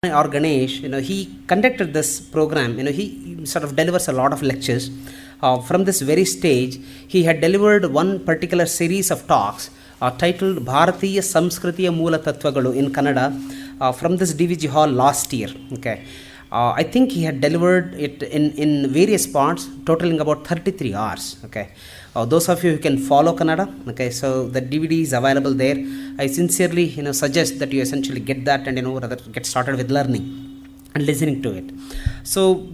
or Ganesh, he conducted this program. He sort of delivers a lot of lectures. From this very stage, he had delivered one particular series of talks titled Bharatiya Samskritiya Moola Tattvagalu in Kannada from this DVG hall last year. Okay. I think he had delivered it in various parts, totaling about 33 hours. Okay. Those of you who can follow Kannada, okay, so the DVD is available there. I sincerely, suggest that you essentially get that and rather get started with learning and listening to it. So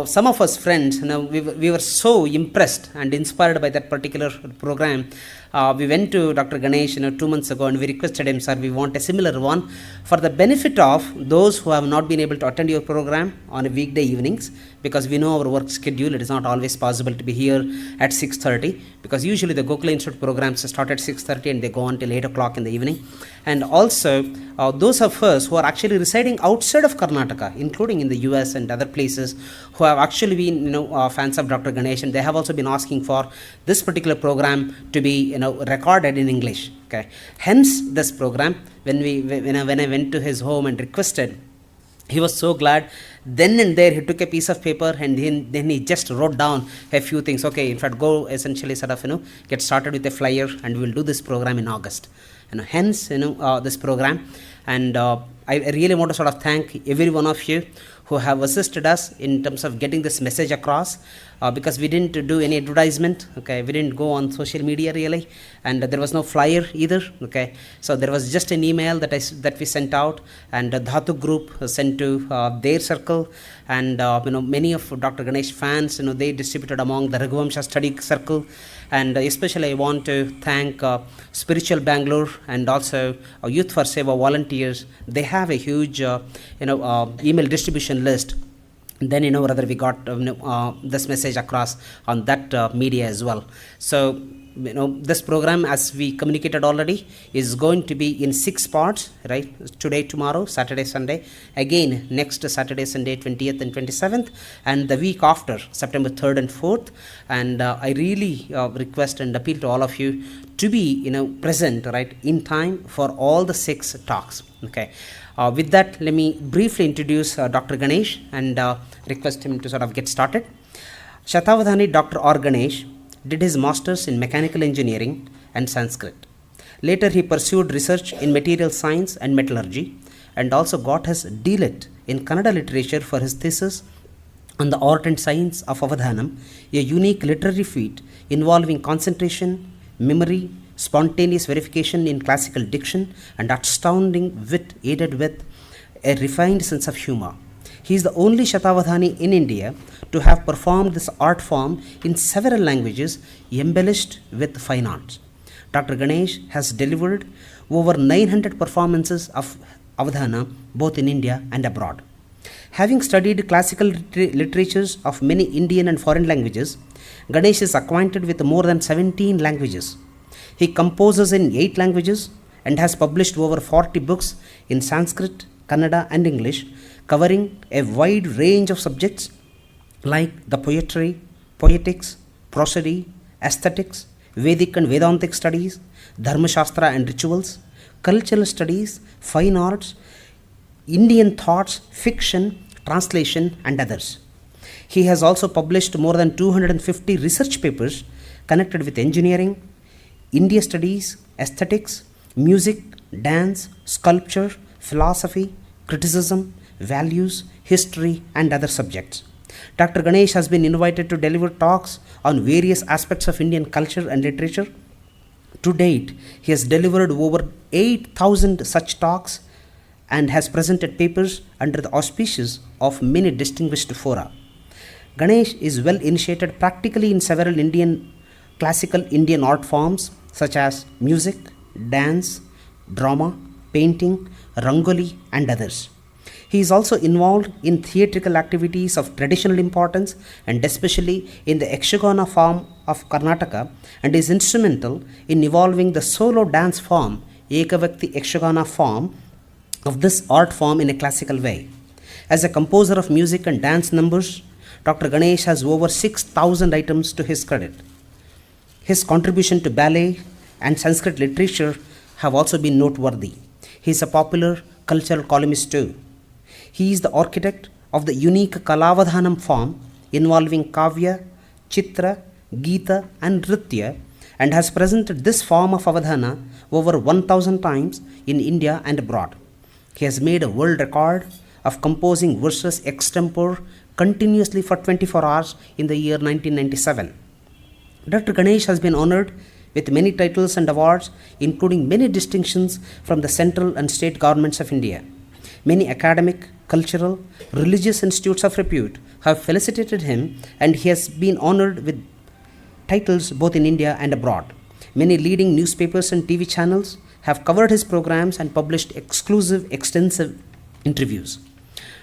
some of us friends, we were so impressed and inspired by that particular program. We went to Dr. Ganesh 2 months ago and we requested him, sir, we want a similar one for the benefit of those who have not been able to attend your program on a weekday evenings, because we know our work schedule. It is not always possible to be here at 6:30, because usually the Gokhale Institute programs start at 6:30 and they go on till 8 o'clock in the evening. And also those of us who are actually residing outside of Karnataka, including in the US and other places, who have actually been fans of Dr. Ganesh, and they have also been asking for this particular program to be recorded in English. Okay. Hence this program, when I went to his home and requested, he was so glad. Then and there he took a piece of paper and then he just wrote down a few things. Okay, in fact, go essentially sort of get started with a flyer and we will do this program in August. Hence this program. And I really want to sort of thank every one of you who have assisted us in terms of getting this message across, because we didn't do any advertisement. Okay, we didn't go on social media really, and there was no flyer either. Okay, so there was just an email that we sent out, and the Dhatu group sent to their circle, and many of Dr. Ganesh fans, they distributed among the Raghuvamsha study circle. And especially I want to thank Spiritual Bengaluru and also Youth for Seva volunteers. They have a huge email distribution list. Then rather we got this message across on that media as well. So this program, as we communicated already, is going to be in 6 parts, right? Today, tomorrow, Saturday, Sunday, again next Saturday, Sunday, 20th and 27th, and the week after, September 3rd and 4th. And I really request and appeal to all of you to be present, right, in time for all the 6 talks. Okay. With that, let me briefly introduce Dr. Ganesh and request him to sort of get started. Shatavadhani Dr. R. Ganesh did his masters in mechanical engineering and Sanskrit. Later he pursued research in material science and metallurgy, and also got his D.Litt in Kannada literature for his thesis on the art and science of Avadhanam, a unique literary feat involving concentration, memory, spontaneous verification in classical diction, and astounding wit aided with a refined sense of humor. He is the only Shatavadhani in India to have performed this art form in several languages, embellished with fine arts. Dr. Ganesh has delivered over 900 performances of Avadhana both in India and abroad. Having studied classical literatures of many Indian and foreign languages, Ganesh is acquainted with more than 17 languages. He composes in 8 languages and has published over 40 books in Sanskrit, Kannada and English, covering a wide range of subjects like the poetry, poetics, prosody, aesthetics, Vedic and Vedantic studies, Dharma Shastra and rituals, cultural studies, fine arts, Indian thoughts, fiction, translation and others. He has also published more than 250 research papers connected with engineering, India studies, aesthetics, music, dance, sculpture, philosophy, criticism, values, history and other subjects. Dr. Ganesh has been invited to deliver talks on various aspects of Indian culture and literature. To date, he has delivered over 8,000 such talks and has presented papers under the auspices of many distinguished fora. Ganesh is well initiated practically in several classical Indian art forms such as music, dance, drama, painting, rangoli and others. He is also involved in theatrical activities of traditional importance, and especially in the Yakshagana form of Karnataka, and is instrumental in evolving the solo dance form, Ekavakti Yakshagana form, of this art form in a classical way. As a composer of music and dance numbers, Dr. Ganesh has over 6,000 items to his credit. His contribution to ballet and Sanskrit literature have also been noteworthy. He is a popular cultural columnist too. He is the architect of the unique Kalavadhanam form involving Kavya, Chitra, Gita, and Nritya, and has presented this form of Avadhana over 1000 times in India and abroad. He has made a world record of composing verses extempore continuously for 24 hours in the year 1997. Dr. Ganesh has been honored with many titles and awards, including many distinctions from the central and state governments of India. Many academic, cultural, religious institutes of repute have felicitated him, and he has been honored with titles both in India and abroad. Many leading newspapers and TV channels have covered his programs and published exclusive, extensive interviews.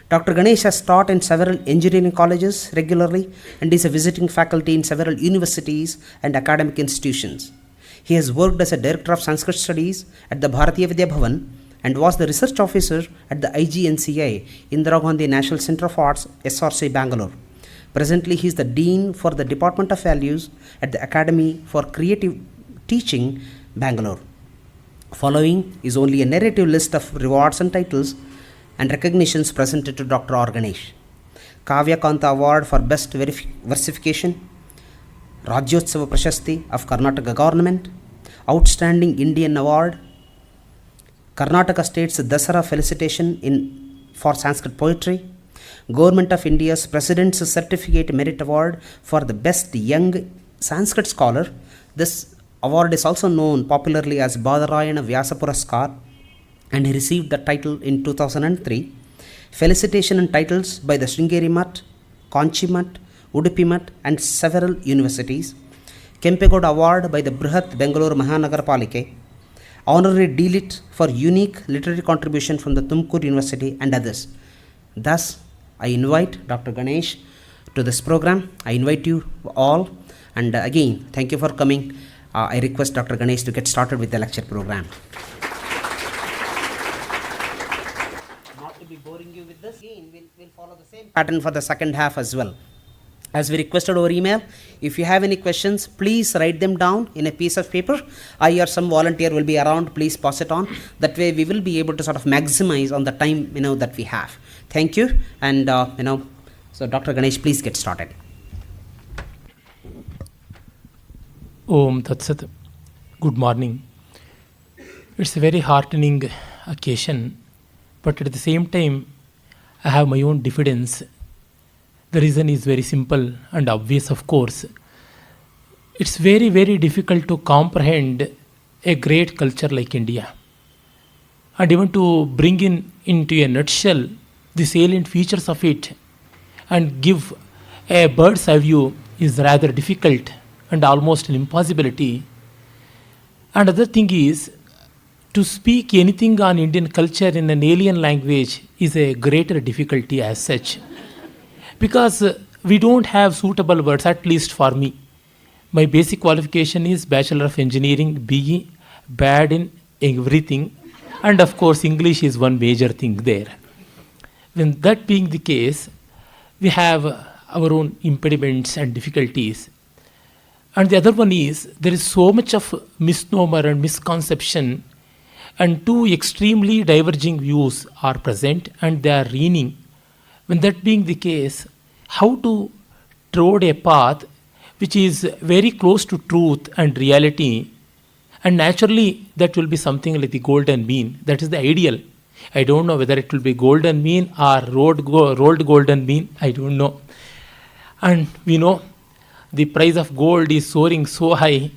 Dr. Ganesh has taught in several engineering colleges regularly and is a visiting faculty in several universities and academic institutions. He has worked as a director of Sanskrit studies at the Bharatiya Vidya Bhavan and was the research officer at the IGNCI, Indira Gandhi National Centre of Arts, SRC, Bangalore. Presently, he is the Dean for the Department of Values at the Academy for Creative Teaching, Bangalore. Following is only a narrative list of rewards and titles and recognitions presented to Dr. R. Ganesh. Kavya Kanta Award for Best Versification, Rajyotsava Prashasti of Karnataka Government, Outstanding Indian Award, Karnataka State's Dasara Felicitation for Sanskrit Poetry, Government of India's President's Certificate Merit Award for the Best Young Sanskrit Scholar. This award is also known popularly as Badarayana Vyasa Puraskar, and he received the title in 2003. Felicitation and titles by the Sringeri Mutt, Conchi Mutt, Udupi Mutt, and several universities. Kempegowda Award by the Brihat Bengaluru Mahanagar Palike. Honorary D.Lit for unique literary contribution from the Tumkur University, and others. Thus, I invite Dr. Ganesh to this program. I invite you all, and again, thank you for coming. I request Dr. Ganesh to get started with the lecture program. Not to be boring you with this, again, we'll follow the same pattern for the second half as well. As we requested over email, if you have any questions, please write them down in a piece of paper. I or some volunteer will be around. Please pass it on. That way, we will be able to sort of maximize on the time that we have. Thank you, and so Dr. Ganesh, please get started. Om Tat Sat. Good morning. It's a very heartening occasion, but at the same time, I have my own diffidence. The reason is very simple and obvious, of course. It's very, very difficult to comprehend a great culture like India, and even to bring into a nutshell the salient features of it and give a bird's eye view is rather difficult and almost an impossibility. And other thing is, to speak anything on Indian culture in an alien language is a greater difficulty as such, because we don't have suitable words, at least for me. My basic qualification is Bachelor of Engineering, BE, bad in everything, and of course English is one major thing there. When that being the case, we have our own impediments and difficulties. And the other one is, there is so much of misnomer and misconception, and two extremely diverging views are present and they are reigning. When that being the case, how to trod a path which is very close to truth and reality, and naturally that will be something like the golden mean. That is the ideal. I don't know whether it will be golden mean or rolled golden mean. I don't know. And we know the price of gold is soaring so high,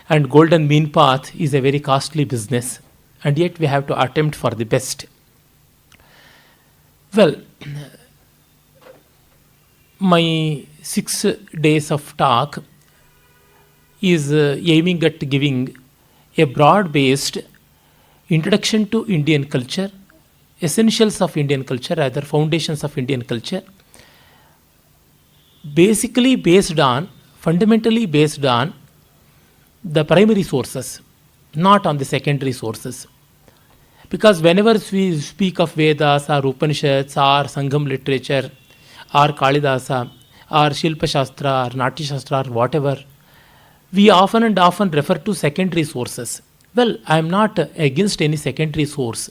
and golden mean path is a very costly business. And yet we have to attempt for the best. Well, my 6 days of talk is aiming at giving a broad-based introduction to Indian culture, essentials of Indian culture, rather foundations of Indian culture, fundamentally based on the primary sources, not on the secondary sources. Because whenever we speak of Vedas or Upanishads or Sangam literature or Kalidasa or Shilpa Shastra or Natya Shastra or whatever, we often refer to secondary sources. Well, I am not against any secondary source,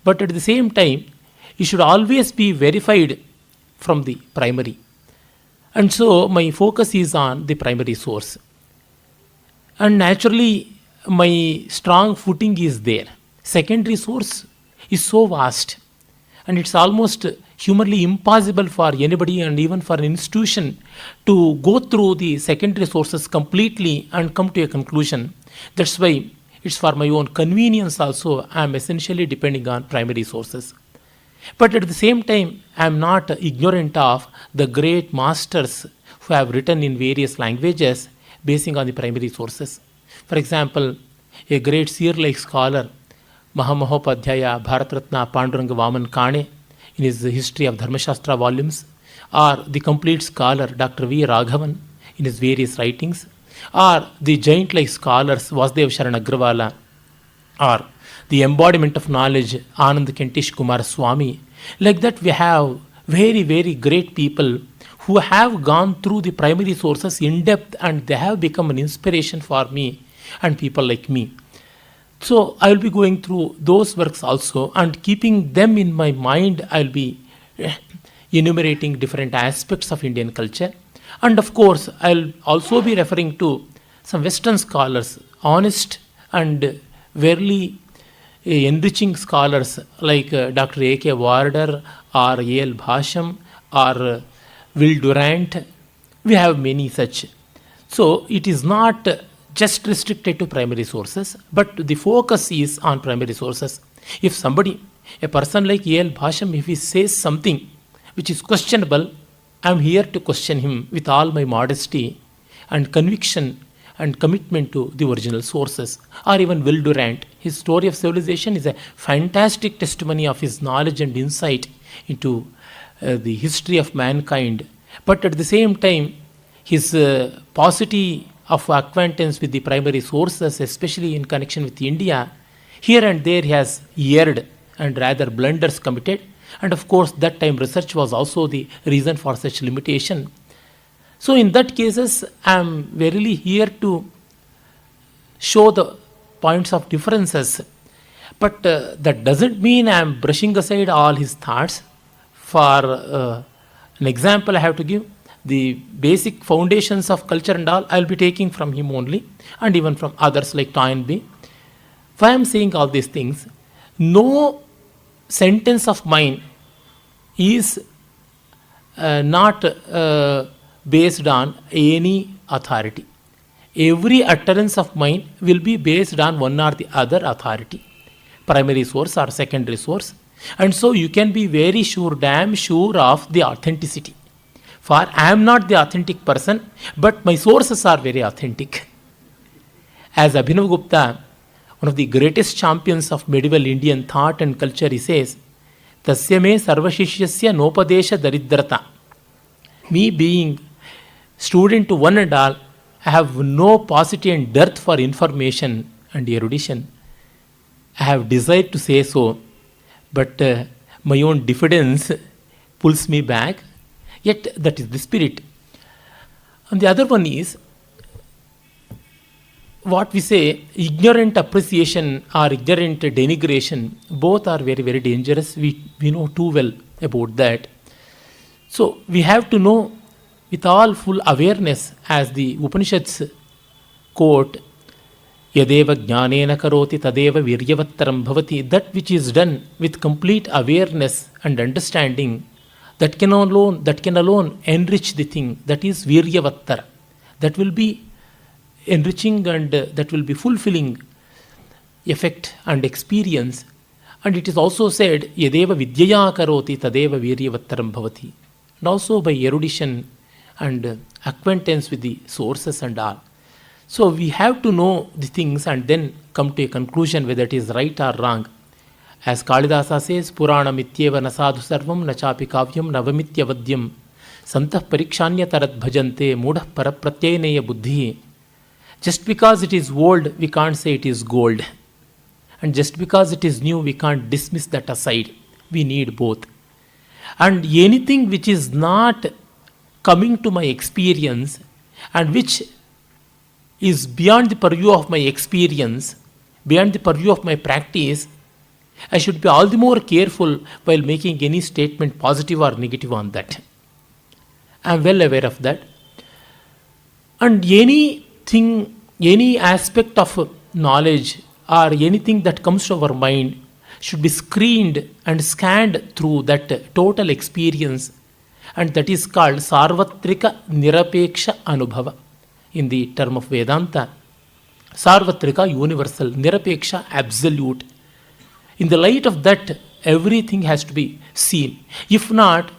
but at the same time, it should always be verified from the primary. And so my focus is on the primary source. And naturally, my strong footing is there. Secondary source is so vast, and it's almost humanly impossible for anybody and even for an institution to go through the secondary sources completely and come to a conclusion. That's why it's for my own convenience also I am essentially depending on primary sources. But at the same time, I am not ignorant of the great masters who have written in various languages basing on the primary sources. For example, a great seer-like scholar, Mahamahopadhyaya Bharatratna Panduranga Vaman Kane, in his History of Dharmashastra volumes, or the complete scholar Dr. V. Raghavan in his various writings, or the giant-like scholars Vasudev Sharan Agrawala, or the embodiment of knowledge Anand Kentish Kumar Swami. Like that, we have very, very great people who have gone through the primary sources in depth, and they have become an inspiration for me and people like me. So I will be going through those works also, and keeping them in my mind, I will be enumerating different aspects of Indian culture. And of course, I will also be referring to some Western scholars, honest and very enriching scholars like Dr. A.K. Warder or A.L. Bhasham or Will Durant. We have many such. So it is not just restricted to primary sources, but the focus is on primary sources. If somebody, a person like A.L. Bhasham, if he says something which is questionable, I am here to question him with all my modesty and conviction and commitment to the original sources. Or even Will Durant, his Story of Civilization is a fantastic testimony of his knowledge and insight into the history of mankind. But at the same time, his paucity of acquaintance with the primary sources, especially in connection with India, here and there he has erred and rather blunders committed. And of course, that time research was also the reason for such limitation. So in that cases, I am verily here to show the points of differences. But that doesn't mean I am brushing aside all his thoughts. For an example I have to give, the basic foundations of culture and all, I will be taking from him only, and even from others like Toynbee. Why I am saying all these things, no sentence of mine is not based on any authority. Every utterance of mine will be based on one or the other authority, primary source or secondary source. And so you can be very sure, damn sure of the authenticity. For I am not the authentic person, but my sources are very authentic. As Abhinav Gupta, one of the greatest champions of medieval Indian thought and culture, he says, Tasya me sarvashishyasya nopadesha daridrata. Me being student to one and all, I have no paucity and dearth for information and erudition. I have desired to say so, but my own diffidence pulls me back. Yet that is the spirit. And the other one is what we say, ignorant appreciation or ignorant denigration. Both are very, very dangerous. We know too well about that. So we have to know with all full awareness, as the Upanishads quote, Yadeva jnanena karoti tadeva viryavattaram bhavati. That which is done with complete awareness and understanding, that can alone enrich the thing. That is viryavattar. That will be enriching and that will be fulfilling effect and experience. And it is also said, Yadeva vidyaya karoti tadeva viryavattaram bhavati. And also by erudition and acquaintance with the sources and all. So we have to know the things and then come to a conclusion whether it is right or wrong. As Kalidasa says, Purana mityeva nasadu sarvam nachapi kavyam navamitya vadyam santah parikshanya tarat bhajante mudah parapratyaneya buddhi. Just because it is old, we can't say it is gold. And just because it is new, we can't dismiss that aside. We need both. And anything which is not coming to my experience and which is beyond the purview of my experience, beyond the purview of my practice, I should be all the more careful while making any statement, positive or negative, on that. I am well aware of that. And anything, any aspect of knowledge or anything that comes to our mind should be screened and scanned through that total experience, and that is called Sarvatrika Nirapeksha Anubhava in the term of Vedanta. Sarvatrika, universal, Nirapeksha, absolute. In the light of that, everything has to be seen. If not,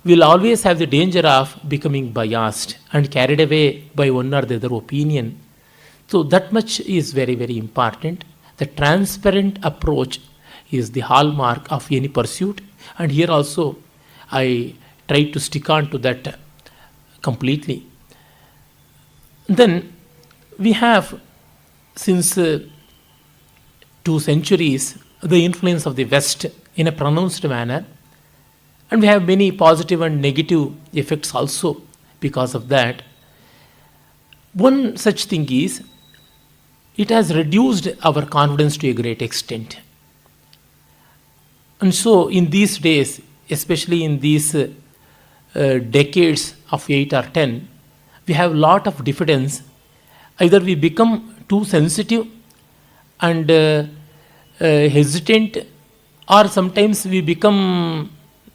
we'll always have the danger of becoming biased and carried away by one or the other opinion. So that much is very, very important. The transparent approach is the hallmark of any pursuit, and here also I try to stick on to that completely. Then we have, since 2 centuries, the influence of the West in a pronounced manner, and we have many positive and negative effects also because of that. One such thing is, it has reduced our confidence to a great extent. And so, in these days, especially in these decades of 8 or 10, we have a lot of diffidence. Either we become too sensitive and hesitant, or sometimes we become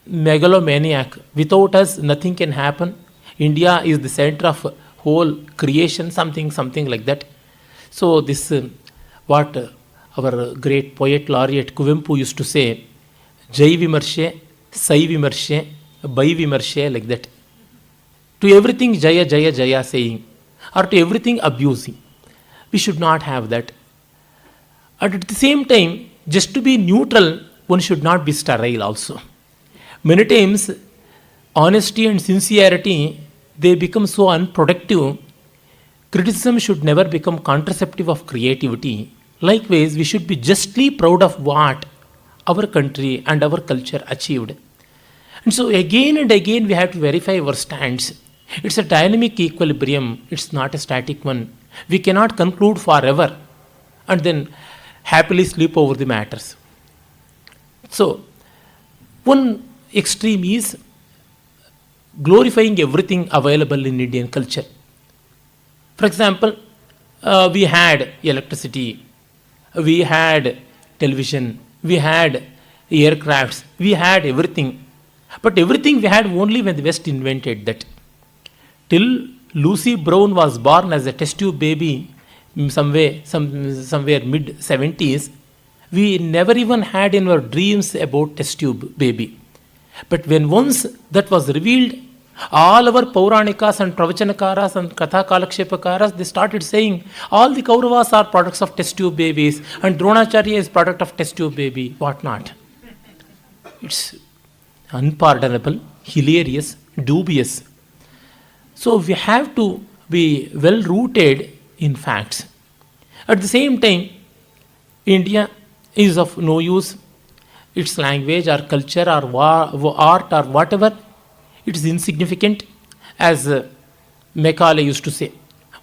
megalomaniac. Without us, nothing can happen. India is the center of whole creation, something like that. So this, what our great poet laureate Kuvempu used to say, Jai Vimarshe, Sai Vimarshe, Bai Vimarshe, like that. To everything Jaya, Jaya, Jaya saying, or to everything abusing. We should not have that. And at the same time, just to be neutral, one should not be sterile also. Many times, honesty and sincerity, they become so unproductive. Criticism should never become contraceptive of creativity. Likewise, we should be justly proud of what our country and our culture achieved. And so again and again we have to verify our stance. It's a dynamic equilibrium, it's not a static one. We cannot conclude forever and then happily sleep over the matters. So, one extreme is glorifying everything available in Indian culture. For example, we had electricity, we had television, we had aircrafts, we had everything. But everything we had only when the West invented that. Till Lucy Brown was born as a test tube baby somewhere mid-70s, we never even had in our dreams about test tube baby. But when once that was revealed, all our Pauranikas and Pravachanakaras and Katha Kalakshepakaras, they started saying all the Kauravas are products of test tube babies and Dronacharya is product of test tube baby, what not. It's unpardonable, hilarious, dubious. So we have to be well rooted in facts. At the same time, India is of no use. Its language or culture or art or whatever, it is insignificant. As Macaulay used to say,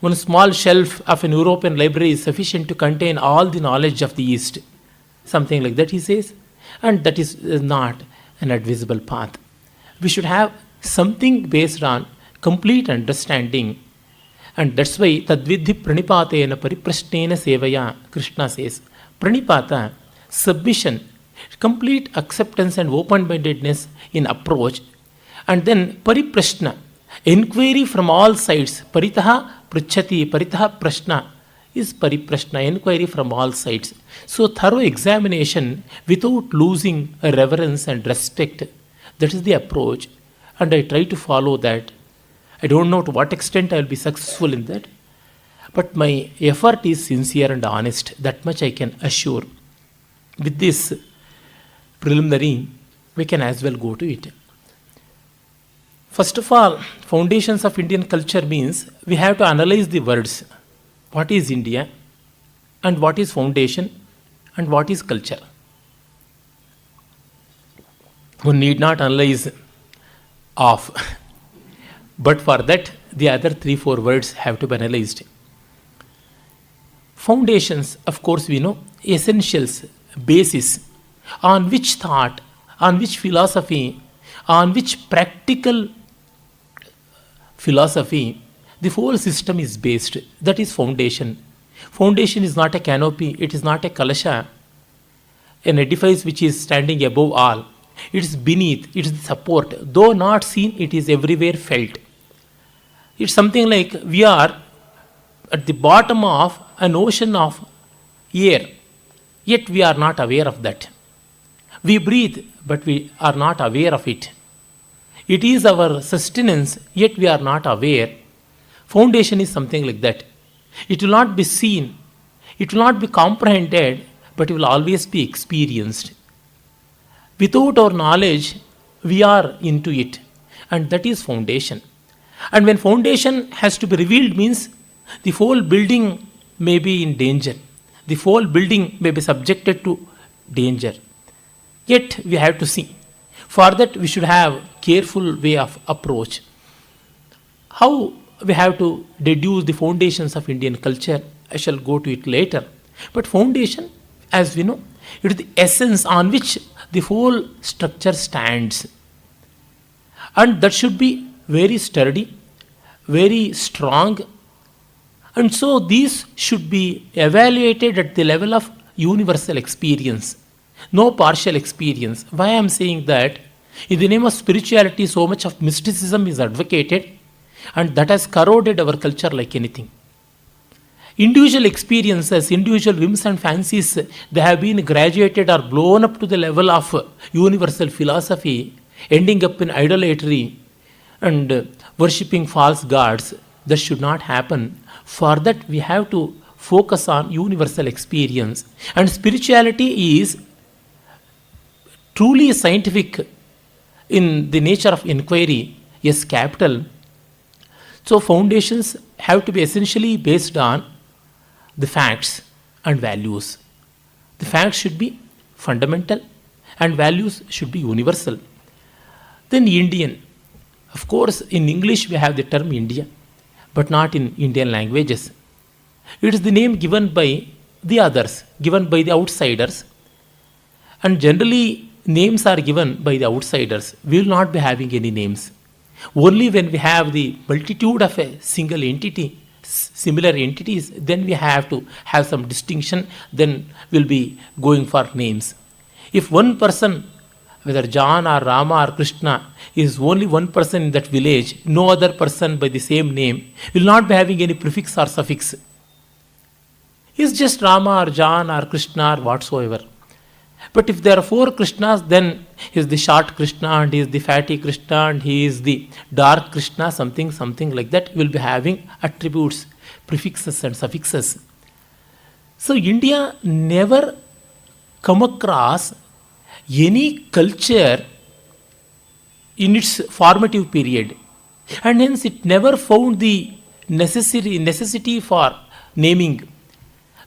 one small shelf of an European library is sufficient to contain all the knowledge of the East. Something like that he says. And that is not an advisable path. We should have something based on complete understanding. And that's why Tadvidhi Pranipatena Pariprashnena Sevaya, Krishna says. Pranipata, submission, complete acceptance and open-mindedness in approach. And then Pariprashna, inquiry from all sides. Paritaha Prachati, Paritaha Prashna is Pariprashna, inquiry from all sides. So thorough examination without losing reverence and respect. That is the approach. And I try to follow that. I don't know to what extent I will be successful in that. But my effort is sincere and honest. That much I can assure. With this preliminary, we can as well go to it. First of all, foundations of Indian culture means we have to analyze the words. What is India? And what is foundation? And what is culture? One need not analyze off. But for that, the other 3-4 words have to be analyzed. Foundations, of course, we know, essentials, basis. on which thought, on which philosophy, on which practical philosophy the whole system is based. That is foundation. Foundation is not a canopy, it is not a kalasha, an edifice which is standing above all. It is beneath, it is the support. Though not seen, it is everywhere felt. It's something like we are at the bottom of an ocean of air, yet we are not aware of that. We breathe, but we are not aware of it. It is our sustenance, yet we are not aware. Foundation is something like that. It will not be seen, it will not be comprehended, but it will always be experienced. Without our knowledge, we are into it, and that is foundation. And when foundation has to be revealed, means the whole building may be in danger. The whole building may be subjected to danger. Yet we have to see. For that, we should have careful way of approach. How we have to deduce the foundations of Indian culture, I shall go to it later. But foundation, as we know, it is the essence on which the whole structure stands. And that should be very sturdy, very strong. And so these should be evaluated at the level of universal experience, no partial experience. Why I am saying that? In the name of spirituality, so much of mysticism is advocated, and that has corroded our culture like anything. Individual experiences, individual whims and fancies, they have been graduated or blown up to the level of universal philosophy, ending up in idolatry and worshipping false gods. That should not happen. For that, we have to focus on universal experience. And spirituality is truly scientific in the nature of inquiry, yes, capital. So foundations have to be essentially based on the facts and values. The facts should be fundamental and values should be universal. Then Indian. Of course, in English we have the term India, but not in Indian languages. It is the name given by the others, given by the outsiders. And generally, names are given by the outsiders. We will not be having any names. Only when we have the multitude of a single entity, similar entities, then we have to have some distinction, then we'll be going for names. If one person, whether John or Rama or Krishna, is only one person in that village, no other person by the same name, will not be having any prefix or suffix. He's just Rama or John or Krishna or whatsoever. But if there are four Krishnas, then he is the short Krishna and he is the fatty Krishna and he is the dark Krishna, something like that. We will be having attributes, prefixes and suffixes. So India never come across any culture in its formative period, and hence it never found the necessity for naming.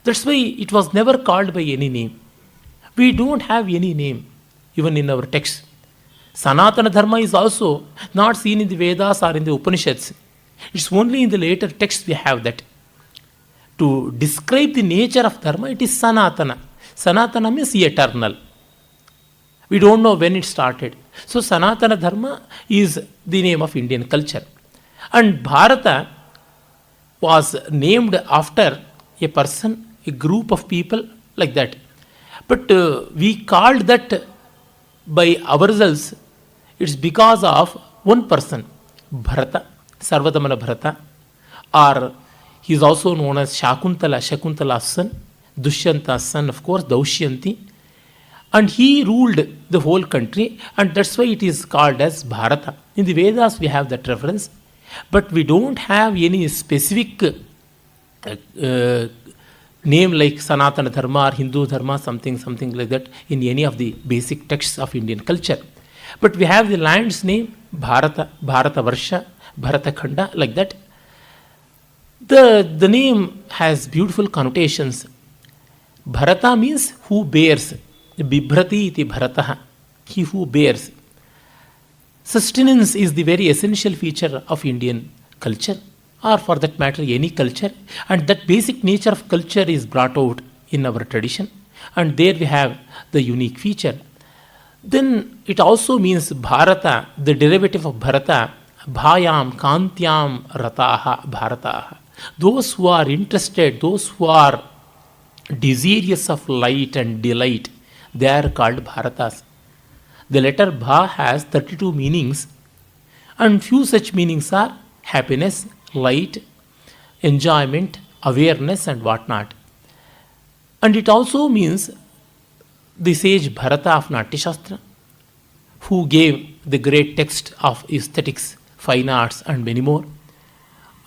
That's why it was never called by any name. We don't have any name even in our texts. Sanatana Dharma is also not seen in the Vedas or in the Upanishads. It's only in the later texts we have that. To describe the nature of Dharma, it is Sanatana. Sanatana means eternal. We don't know when it started. So Sanatana Dharma is the name of Indian culture. And Bharata was named after a person, a group of people like that. But we called that by ourselves, it's because of one person, Bharata, Sarvadamana Bharata, or he is also known as Shakuntala's son, Dushyanta's son, of course, Daushyanti. And he ruled the whole country, and that's why it is called as Bharata. In the Vedas, we have that reference, but we don't have any specific name like Sanatana Dharma or Hindu Dharma, something like that, in any of the basic texts of Indian culture. But we have the land's name, Bharata, Bharata Varsha, Bharata Khanda, like that. The name has beautiful connotations. Bharata means who bears. Bibhrati iti Bharataha, he who bears. Sustenance is the very essential feature of Indian culture, or for that matter any culture, and that basic nature of culture is brought out in our tradition. and there we have the unique feature. Then it also means Bharata, the derivative of Bharata, Bhayam, Kantyam, Rataha, Bharataha. Those who are interested, those who are desirous of light and delight, they are called Bharatas. The letter Bha has 32 meanings, and few such meanings are happiness, light, enjoyment, awareness, and whatnot. And it also means the sage Bharata of Natya Shastra, who gave the great text of aesthetics, fine arts, and many more.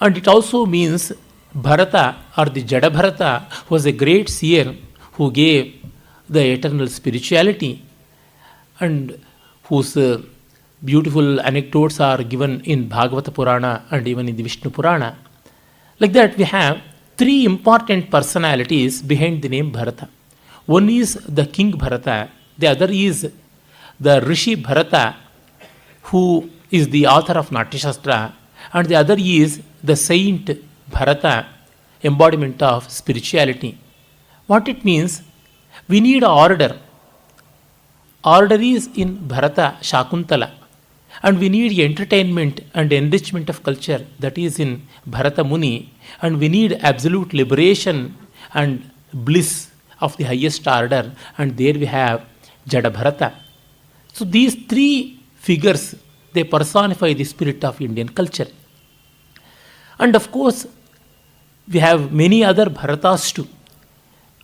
And it also means Bharata or the Jada Bharata was a great seer who gave the eternal spirituality and whose beautiful anecdotes are given in Bhagavata Purana and even in the Vishnu Purana. Like that, we have three important personalities behind the name Bharata. One is the king Bharata, the other is the Rishi Bharata, who is the author of Natya Shastra, and the other is the saint Bharata, embodiment of spirituality. What it means, we need order. Order is in Bharata, Shakuntala, and we need entertainment and enrichment of culture, that is in Bharata Muni, and we need absolute liberation and bliss of the highest order, and there we have Jada Bharata. So these three figures, they personify the spirit of Indian culture. And of course, we have many other Bharatas too.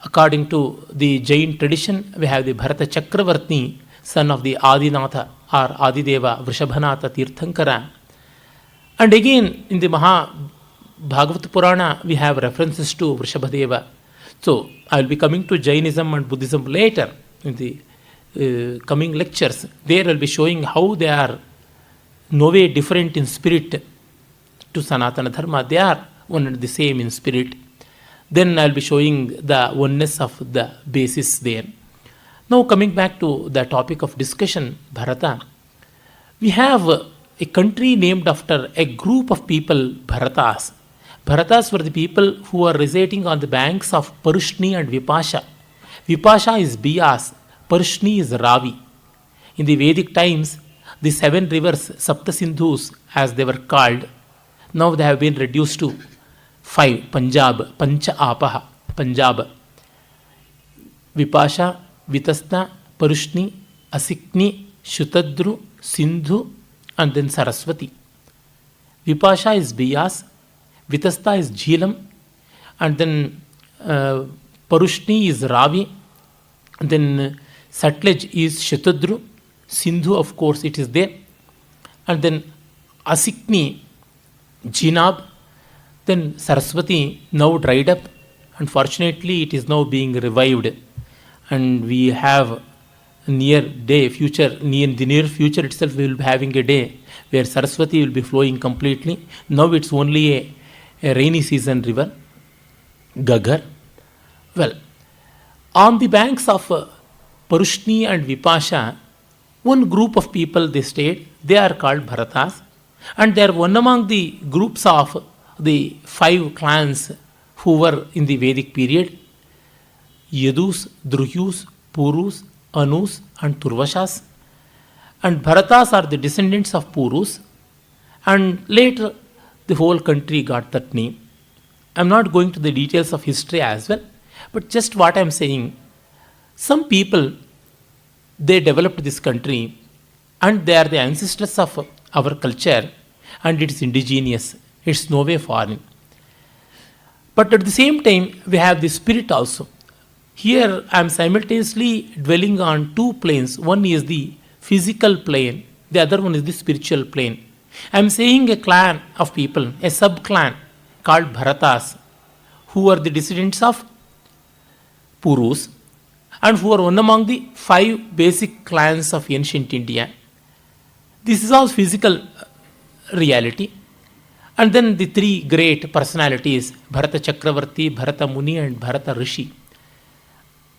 According to the Jain tradition, we have the Bharata Chakravarti, son of the Adinatha or Adideva Vrishabhanatha Tirthankara. And again, in the Bhagavata Purana, we have references to Vrishabhadeva. So, I will be coming to Jainism and Buddhism later in the coming lectures. There I will be showing how they are no way different in spirit to Sanatana Dharma. They are one and the same in spirit. Then I will be showing the oneness of the basis there. Now coming back to the topic of discussion, Bharata, we have a country named after a group of people, Bharatas. Bharatas were the people who were residing on the banks of Parushni and Vipasha. Vipasha is Bias, Parushni is Ravi. In the Vedic times, the 7 rivers, Sapta Sindhus, as they were called, now they have been reduced to 5, Punjab, Pancha Apaha, Punjab, Vipasha, Vitasta, Parushni, Asikni, Shutadru, Sindhu, and then Saraswati. Vipasha is Bias, Vitasta is Jhilam, and then Parushni is Ravi, and then Sutlej is Shatadru, Sindhu, of course, it is there, and then Asikni, Jinab, then Saraswati now dried up. Unfortunately, it is now being revived, and we have near day future, in the near future itself, we will be having a day where Saraswati will be flowing completely. Now it's only a rainy season river, Gagar. Well, on the banks of Parushni and Vipasha, one group of people they stayed. They are called Bharatas, and they are one among the groups of the 5 clans who were in the Vedic period: Yadus, Druhyus, Purus, Anus, and Turvashas. And Bharatas are the descendants of Purus, and later the whole country got that name. I am not going to the details of history as well, but just what I am saying, some people, they developed this country, and they are the ancestors of our culture, and it is indigenous, it's no way foreign. But at the same time, we have the spirit also. Here I am simultaneously dwelling on 2 planes. One is the physical plane, the other one is the spiritual plane. I am saying a clan of people, a sub-clan called Bharatas, who are the descendants of Purus, and who are one among the 5 basic clans of ancient India. This is all physical reality. And then the 3 great personalities, Bharata Chakravarti, Bharata Muni, and Bharata Rishi.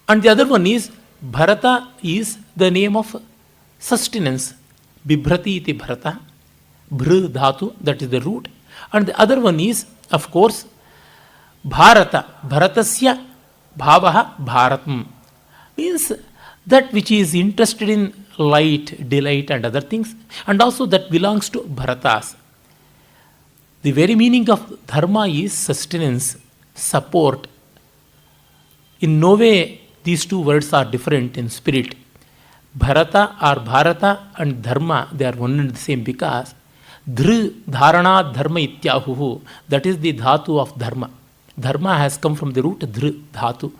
And the other one is, Bharata is the name of sustenance, Bibhrati iti Bharata, Bhr dhatu, that is the root. And the other one is, of course, Bharata, Bharatasya Bhavaha Bharatam. means that which is interested in light, delight, and other things, and also that belongs to Bharatas. The very meaning of dharma is sustenance, support. In no way these two words are different in spirit. Bharata or Bharata and dharma, they are one and the same because dhru dharana dharma ityahuhu, that is the dhatu of dharma. Dharma has come from the root dhru dhatu.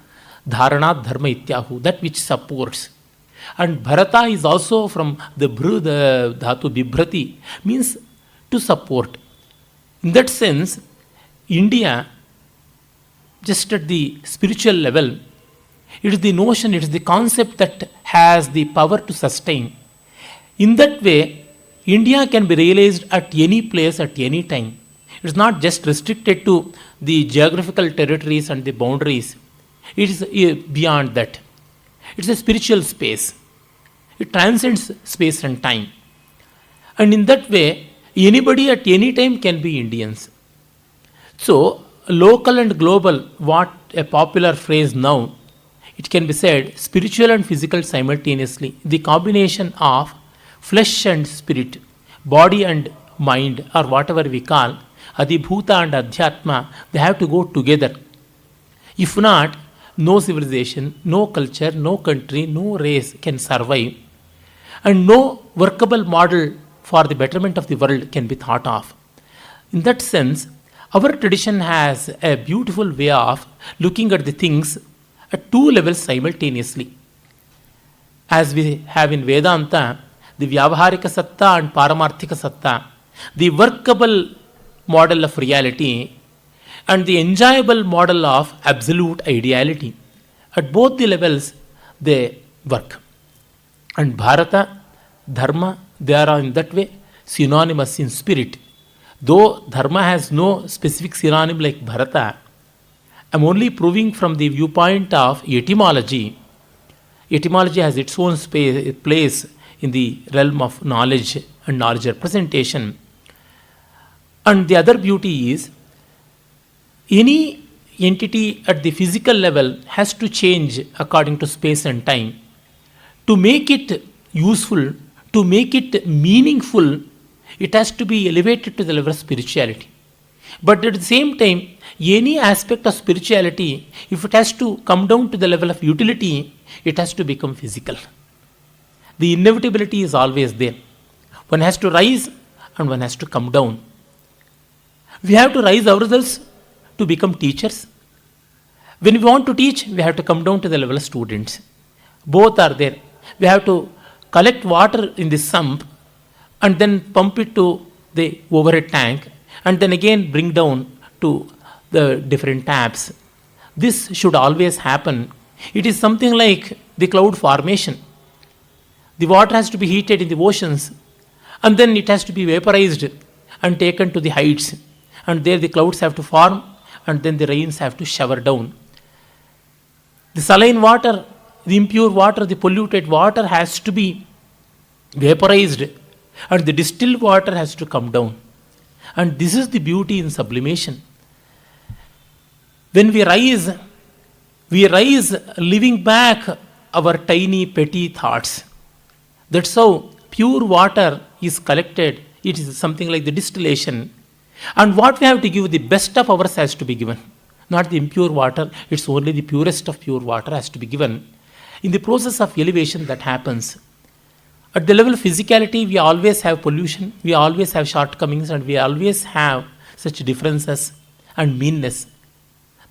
Dharana dharma ityahu, that which supports. And Bharata is also from the bhru, the dhatu bibhrati, means to support. In that sense, India, just at the spiritual level, it is the notion, it is the concept that has the power to sustain. In that way, India can be realized at any place, at any time. It is not just restricted to the geographical territories and the boundaries. It is beyond that. It's a spiritual space. It transcends space and time. And in that way, anybody at any time can be Indians. So, local and global, what a popular phrase now, it can be said spiritual and physical simultaneously. The combination of flesh and spirit, body and mind, or whatever we call, Adibhuta and Adhyatma, they have to go together. If not, no civilization, no culture, no country, no race can survive, and no workable model for the betterment of the world can be thought of. In that sense, our tradition has a beautiful way of looking at the things at two levels simultaneously. As we have in Vedanta, the Vyavaharika Satta and Paramarthika Satta, the workable model of reality and the enjoyable model of absolute ideality. At both the levels, they work. And Bharata, Dharma, they are in that way synonymous in spirit. Though Dharma has no specific synonym like Bharata, I am only proving from the viewpoint of etymology. Etymology has its own place in the realm of knowledge and knowledge representation. And the other beauty is, any entity at the physical level has to change according to space and time. To make it useful, to make it meaningful, it has to be elevated to the level of spirituality. But at the same time, any aspect of spirituality, if it has to come down to the level of utility, it has to become physical. The inevitability is always there. One has to rise and one has to come down. We have to rise ourselves to become teachers. When we want to teach, we have to come down to the level of students. Both are there. We have to collect water in the sump and then pump it to the overhead tank and then again bring down to the different taps. This should always happen. It is something like the cloud formation. The water has to be heated in the oceans and then it has to be vaporized and taken to the heights. And there the clouds have to form and then the rains have to shower down. The saline water, the impure water, the polluted water has to be vaporized and the distilled water has to come down. And this is the beauty in sublimation. When we rise leaving back our tiny petty thoughts. That's how pure water is collected. It is something like the distillation. And what we have to give, the best of ours has to be given. Not the impure water, it's only the purest of pure water has to be given. In the process of elevation that happens. At the level of physicality, we always have pollution, we always have shortcomings, and we always have such differences and meanness.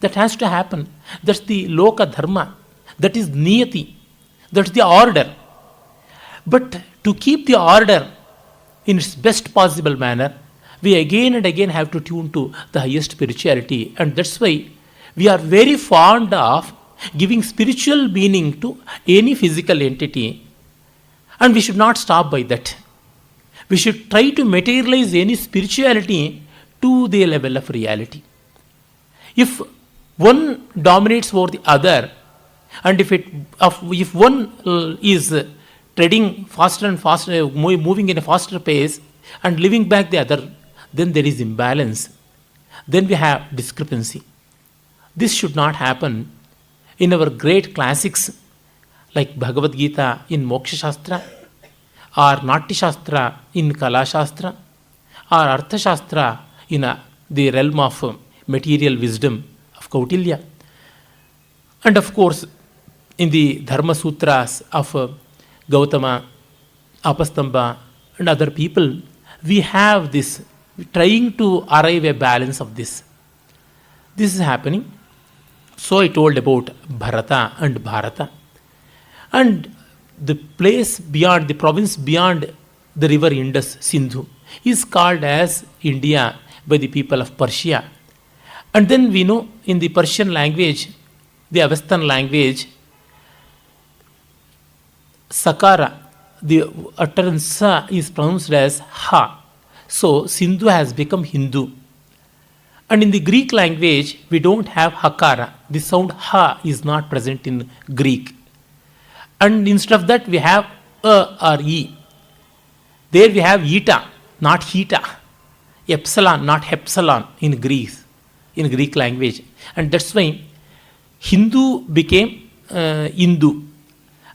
That has to happen. That's the loka dharma. That is niyati. That's the order. But to keep the order in its best possible manner, we again and again have to tune to the highest spirituality. And that's why we are very fond of giving spiritual meaning to any physical entity. And we should not stop by that. We should try to materialize any spirituality to the level of reality. If one dominates over the other, and if one is treading faster and faster, moving in a faster pace, and leaving back the other, then there is imbalance. Then we have discrepancy. This should not happen. In our great classics, like Bhagavad Gita in Moksha Shastra, or Natya Shastra in Kala Shastra, or Artha Shastra in the realm of material wisdom of Kautilya. And of course, in the Dharma Sutras of Gautama, Apastamba, and other people, we have this trying to arrive a balance of this. This is happening. So I told about Bharata and Bharata. And the place beyond, the province beyond the river Indus, Sindhu, is called as India by the people of Persia. And then we know in the Persian language, the Avestan language, Sakara, the utterance sa is pronounced as ha. So Sindhu has become Hindu. And in the Greek language, we don't have hakara. The sound ha is not present in Greek. And instead of that, we have a or e. There we have eta, not heta. Epsilon, not hepsilon in Greek language. And that's why Hindu became Indu.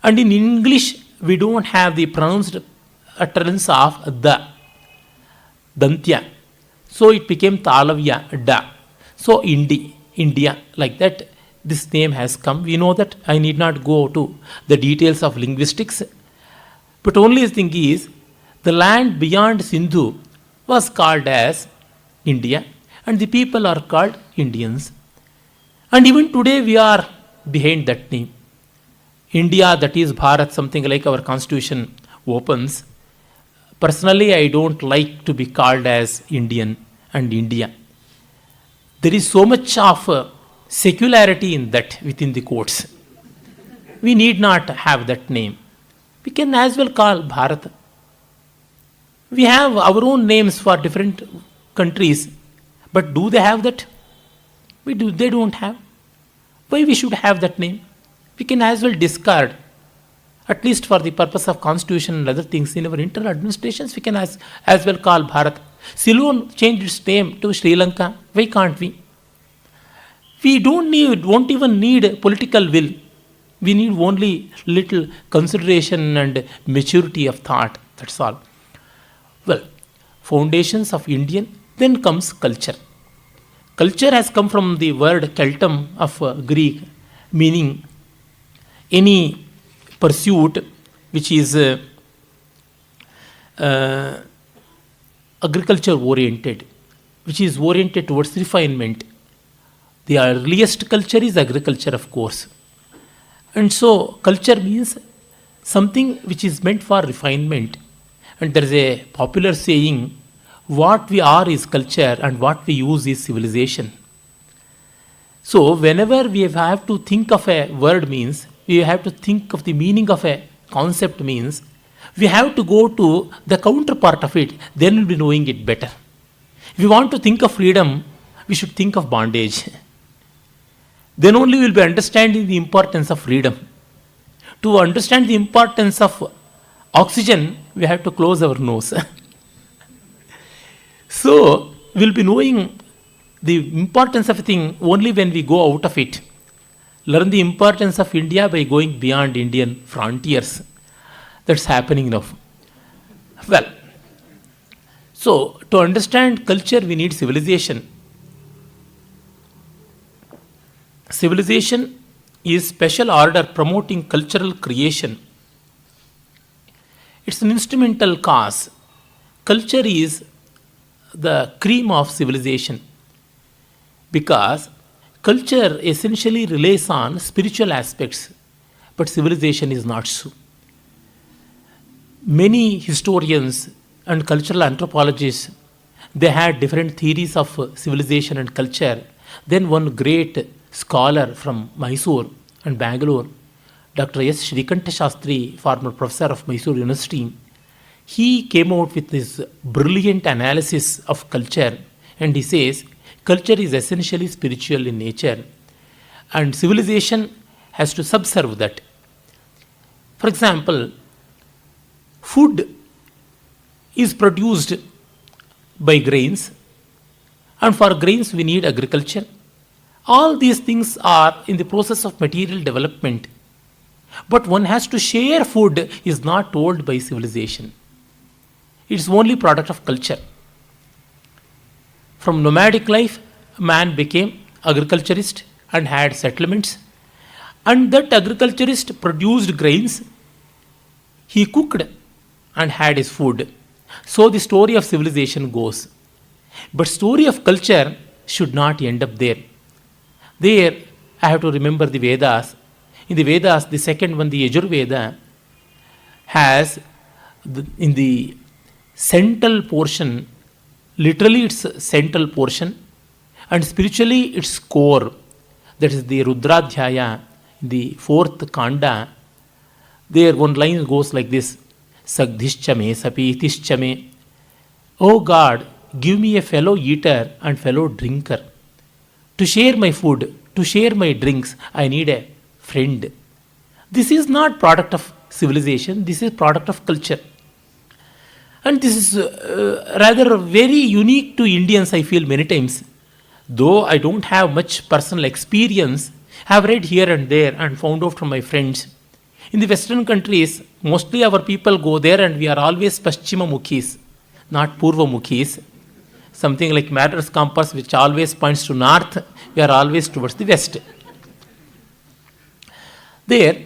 And in English, we don't have the pronounced utterance of the, dantya. So it became Talavya, da. So India, like that, this name has come. We know that. I need not go to the details of linguistics. But only the thing is, the land beyond Sindhu was called as India, and the people are called Indians. And even today we are behind that name. India, that is Bharat, something like our constitution opens. Personally, I don't like to be called as Indian and India. There is so much of secularity in that within the courts. We need not have that name. We can as well call Bharat. We have our own names for different countries, but do they have that? They don't have. Why we should have that name? We can as well discard, at least for the purpose of constitution and other things in our internal administrations, we can as well call Bharat. Ceylon changed its name to Sri Lanka. Why can't we? We won't even need political will. We need only little consideration and maturity of thought. That's all. Well, foundations of Indian, then comes culture. Culture has come from the word Keltum of Greek, meaning any pursuit which is agriculture oriented, which is oriented towards refinement. The earliest culture is agriculture, of course. And so culture means something which is meant for refinement. And there is a popular saying, what we are is culture and what we use is civilization. So whenever we have to think of a word means, we have to think of the meaning of a concept means, we have to go to the counterpart of it, then we'll be knowing it better. If we want to think of freedom, we should think of bondage. Then only we'll be understanding the importance of freedom. To understand the importance of oxygen, we have to close our nose. So, we'll be knowing the importance of a thing only when we go out of it. Learn the importance of India by going beyond Indian frontiers. That's happening now. Well, so to understand culture, we need civilization. Civilization is special order promoting cultural creation. It's an instrumental cause. Culture is the cream of civilization because culture essentially relies on spiritual aspects, but civilization is not so. Many historians and cultural anthropologists, they had different theories of civilization and culture. Then one great scholar from Mysore and Bengaluru, Dr. S. Shrikanta Shastri, former professor of Mysore University, he came out with this brilliant analysis of culture, and he says culture is essentially spiritual in nature and civilization has to subserve that. For example, food is produced by grains, and for grains we need agriculture. All these things are in the process of material development. But one has to share food is not told by civilization. It's only product of culture. From nomadic life, man became agriculturist and had settlements. And that agriculturist produced grains. He cooked and had his food. So the story of civilization goes. But story of culture should not end up there. There, I have to remember the Vedas. In the Vedas, the second one, the Yajurveda, has in the central portion, literally its central portion, and spiritually its core. That is the Rudradhyaya, the fourth Kanda. There one line goes like this: Sagdhischame sapitischame. O God, give me a fellow eater and fellow drinker. To share my food, to share my drinks, I need a friend. This is not product of civilization, this is product of culture. And this is rather very unique to Indians, I feel many times. Though I don't have much personal experience, I have read here and there and found out from my friends. In the Western countries, mostly our people go there and we are always Paschima Mukhis, not Purva Mukhis. Something like Matter's compass, which always points to north, we are always towards the west. There,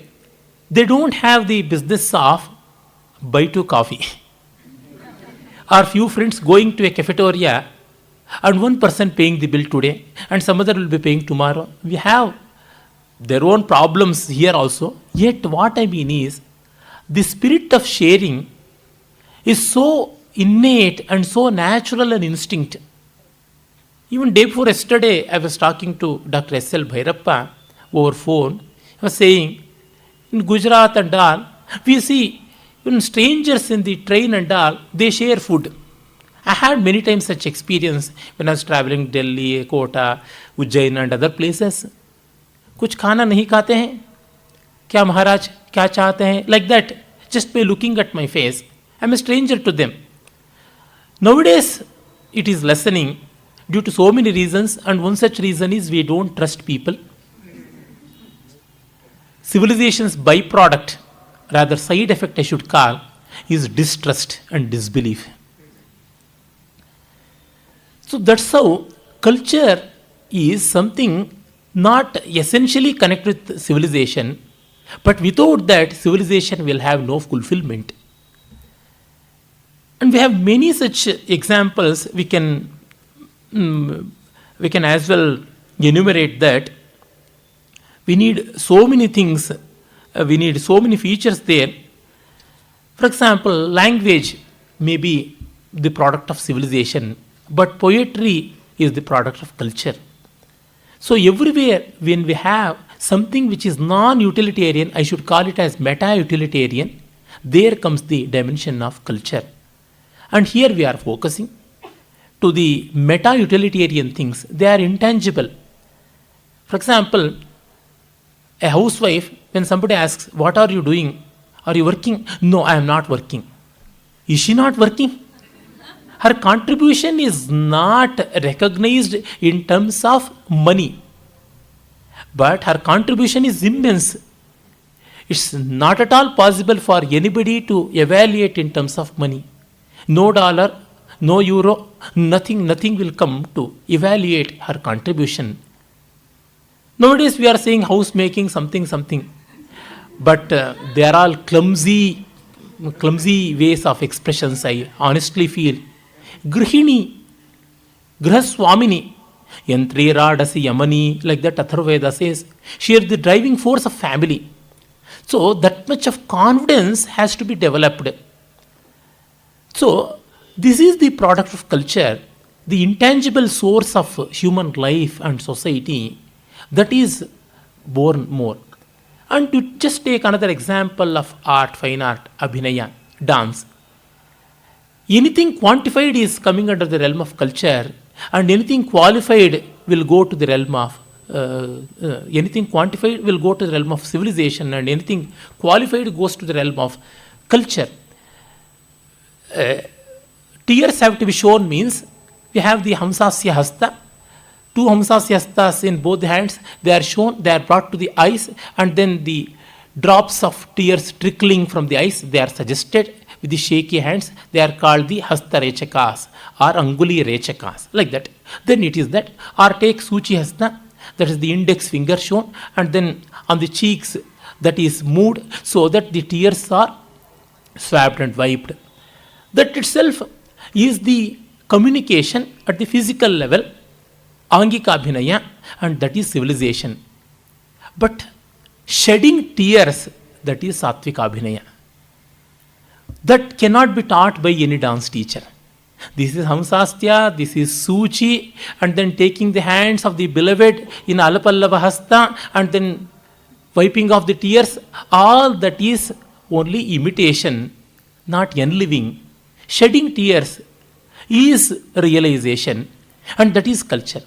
they don't have the business of buy two coffee. Or few friends going to a cafeteria and one person paying the bill today and some other will be paying tomorrow. We have their own problems here also. Yet what I mean is, the spirit of sharing is so innate and so natural an instinct. Even day before yesterday, I was talking to Dr. S.L. Bhairappa over phone. He was saying, in Gujarat and all, we see even strangers in the train and all, they share food. I had many times such experience when I was traveling Delhi, Kota, Ujjain and other places. कुछ खाना नहीं खाते हैं क्या महाराज क्या चाहते हैं like that, just by looking at my face. I am a stranger to them. Nowadays, it is lessening due to so many reasons, and one such reason is we don't trust people. Civilization's byproduct, rather side effect I should call, is distrust and disbelief. So that's how culture is something not essentially connected with civilization, but without that, civilization will have no fulfillment. And we have many such examples. We can as well enumerate that. We need so many things. We need so many features there. For example, language may be the product of civilization, but poetry is the product of culture. So everywhere when we have something which is non-utilitarian, I should call it as meta-utilitarian, there comes the dimension of culture. And here we are focusing to the meta-utilitarian things. They are intangible. For example, a housewife, when somebody asks, what are you doing? Are you working? No, I am not working. Is she not working? Her contribution is not recognized in terms of money, but her contribution is immense. It's not at all possible for anybody to evaluate in terms of money. No dollar, no euro, nothing will come to evaluate her contribution. Nowadays we are saying house making something, but they are all clumsy ways of expressions, I honestly feel. Grihini, Grahaswamini, Yantri Radasi Yamani, like that Atharvaveda says, she is the driving force of family. So that much of confidence has to be developed. So this is the product of culture, the intangible source of human life and society that is born more. And to just take another example of art, fine art, abhinaya, dance. Anything quantified is coming under the realm of culture, and anything qualified will go to the realm of civilization, and anything qualified goes to the realm of culture. Tears have to be shown means we have the Hamsasya Hasta, two Hamsasya Hastas in both hands. They are shown, they are brought to the eyes, and then the drops of tears trickling from the eyes, they are suggested with the shaky hands. They are called the hasta rechakas or anguli rechakas, like that. Then it is that, or take suchi hasta, that is the index finger shown, and then on the cheeks that is moved so that the tears are swabbed and wiped. That itself is the communication at the physical level, angika abhinaya, and that is civilization. But shedding tears, that is sattvika abhinaya. That cannot be taught by any dance teacher. This is Hamsastya, this is Suchi, and then taking the hands of the beloved in Alapallava Hasta, and then wiping off the tears. All that is only imitation, not unliving. Shedding tears is realization, and that is culture.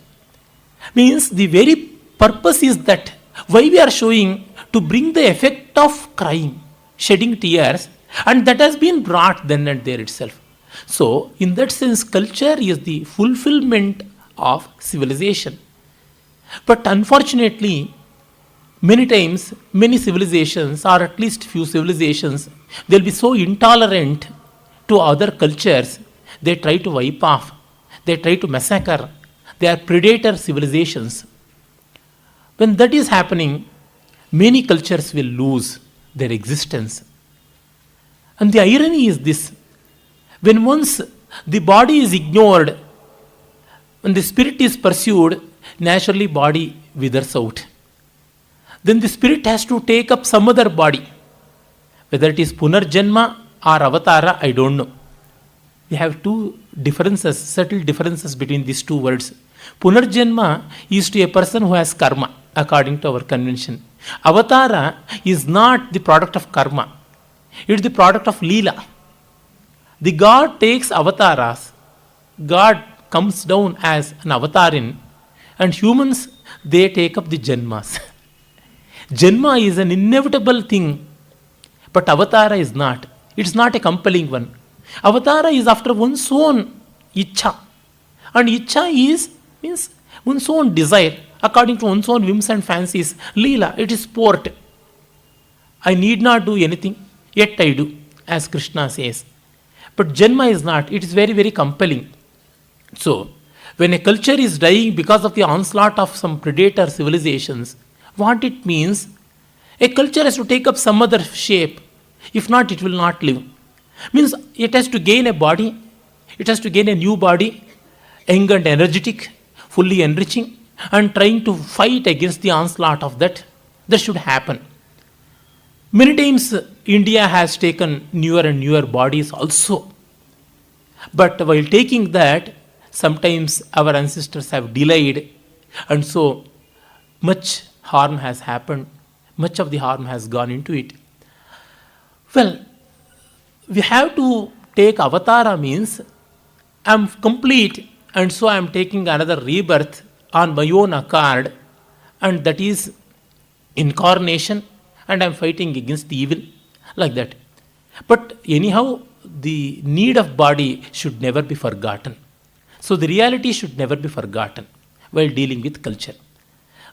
Means the very purpose is that why we are showing to bring the effect of crying, shedding tears, and that has been brought then and there itself. So, in that sense, culture is the fulfillment of civilization. But unfortunately, many times, many civilizations, or at least few civilizations, they'll be so intolerant to other cultures, they try to wipe off, they try to massacre, they are predator civilizations. When that is happening, many cultures will lose their existence. And the irony is this: when once the body is ignored, when the spirit is pursued, naturally body withers out. Then the spirit has to take up some other body. Whether it is Punarjanma or Avatara, I don't know. We have two differences, subtle differences between these two words. Punarjanma is to a person who has karma, according to our convention. Avatara is not the product of karma, it is the product of Leela. The God takes avatars. God comes down as an avatarin, and humans, they take up the janmas. Janma is an inevitable thing, but avatara is not. It's not a compelling one. Avatara is after one's own ichha, and ichha means one's own desire, according to one's own whims and fancies. Leela, it is sport. I need not do anything, yet I do, as Krishna says. But Janma is not. It is very, very compelling. So, when a culture is dying because of the onslaught of some predator civilizations, what it means, a culture has to take up some other shape. If not, it will not live. Means it has to gain a body, it has to gain a new body, young and energetic, fully enriching, and trying to fight against the onslaught of that. That should happen. Many times India has taken newer and newer bodies also. But while taking that, sometimes our ancestors have delayed, and so much harm has happened, much of the harm has gone into it. Well, we have to take avatara means I am complete, and so I am taking another rebirth on my own accord, and that is incarnation, and I am fighting against the evil, like that. But anyhow, the need of body should never be forgotten. So the reality should never be forgotten while dealing with culture.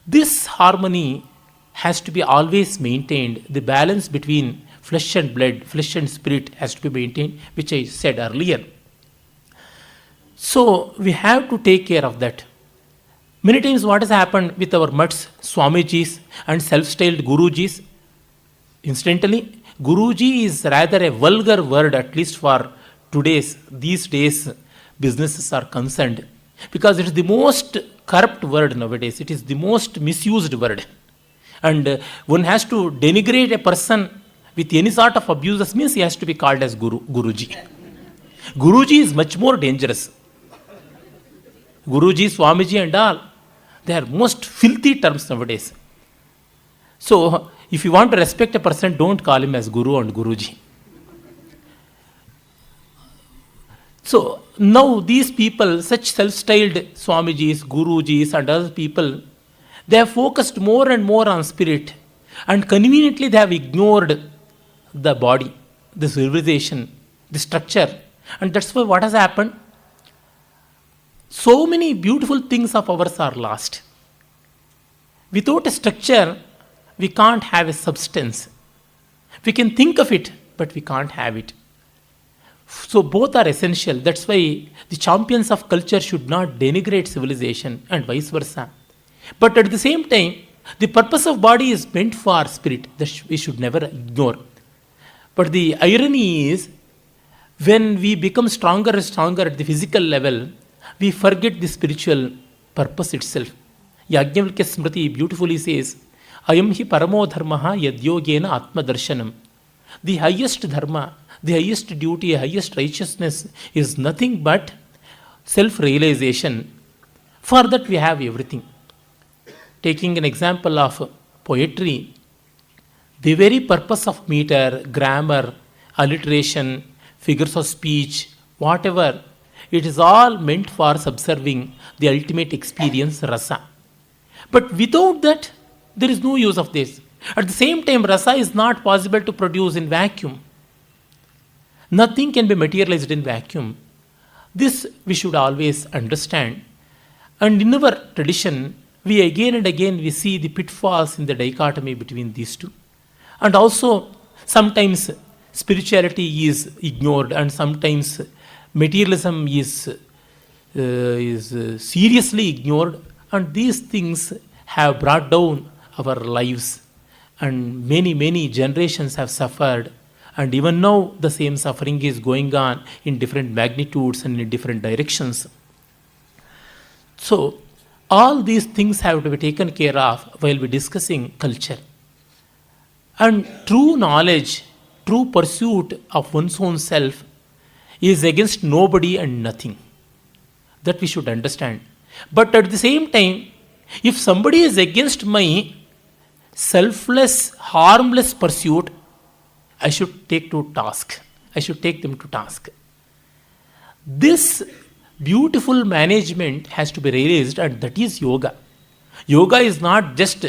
This harmony has to be always maintained. The balance between flesh and blood, flesh and spirit has to be maintained, which I said earlier. So we have to take care of that. Many times what has happened with our mutts, Swamijis and self-styled Gurujis, incidentally, Guruji is rather a vulgar word, at least for these days, businesses are concerned, because it is the most corrupt word nowadays. It is the most misused word. And one has to denigrate a person with any sort of abuses means he has to be called as Guruji. Guruji is much more dangerous. Guruji, Swamiji and all, they are most filthy terms nowadays. So, if you want to respect a person, don't call him as Guru and Guruji. So, now these people, such self-styled Swamijis, Gurujis and other people, they have focused more and more on spirit, and conveniently they have ignored the body, the civilization, the structure. And that's why what has happened? So many beautiful things of ours are lost. Without a structure, we can't have a substance. We can think of it, but we can't have it. So both are essential. That's why the champions of culture should not denigrate civilization and vice versa. But at the same time, the purpose of body is meant for spirit. That we should never ignore. But the irony is, when we become stronger and stronger at the physical level, we forget the spiritual purpose itself. Yajnavalkya Smriti beautifully says, Ayam hi paramo dharmaha yadyogena atma darshanam. The highest dharma, the highest duty, highest righteousness is nothing but self-realization. For that we have everything. Taking an example of poetry, the very purpose of meter, grammar, alliteration, figures of speech, whatever, it is all meant for subserving the ultimate experience, rasa. But without that, there is no use of this. At the same time, rasa is not possible to produce in vacuum. Nothing can be materialized in vacuum. This we should always understand. And in our tradition, we again and again we see the pitfalls in the dichotomy between these two. And also, sometimes spirituality is ignored, and sometimes materialism is seriously ignored, and these things have brought down our lives, and many generations have suffered, and even now the same suffering is going on in different magnitudes and in different directions. So all these things have to be taken care of while we discussing culture. And true knowledge, true pursuit of one's own self is against nobody and nothing. That we should understand. But at the same time, if somebody is against my selfless, harmless pursuit, I should take to task. I should take them to task. This beautiful management has to be realized, and that is yoga. Yoga is not just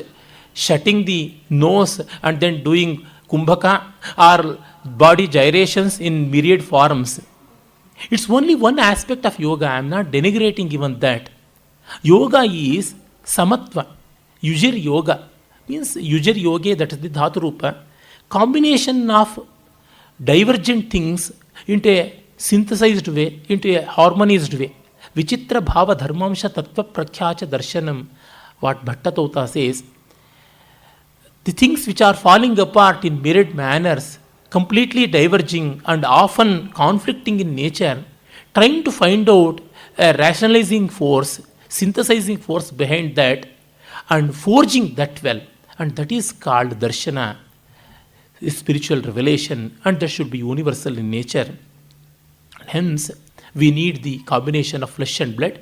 shutting the nose and then doing kumbhaka or body gyrations in myriad forms. It's only one aspect of yoga. I am not denigrating even that. Yoga is samatva. Yujir yoga means yujir yoge, that is the dhatu rupa. Combination of divergent things into a synthesized way, into a harmonized way. Vichitra bhava dharmamsha tattva prakhyacha darshanam. What Bhattatauta says, the things which are falling apart in myriad manners, completely diverging and often conflicting in nature, trying to find out a rationalizing force, synthesizing force behind that, and forging that well. And that is called darshana, spiritual revelation, and that should be universal in nature. Hence, we need the combination of flesh and blood.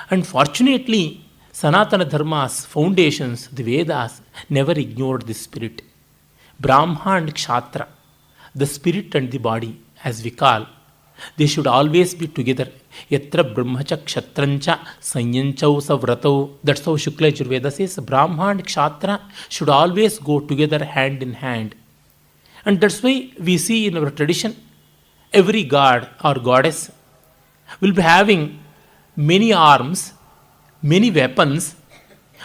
And fortunately, Sanatana Dharma's foundations, the Vedas, never ignored the spirit. Brahma and Kshatra, the spirit and the body, as we call, they should always be together. Yatra Brahmacha Kshatrancha Sanyanchau Savratau. That's how Shukla Yajurveda says. Brahma and Kshatra should always go together hand in hand. And that's why we see in our tradition, every god or goddess will be having many arms, many weapons,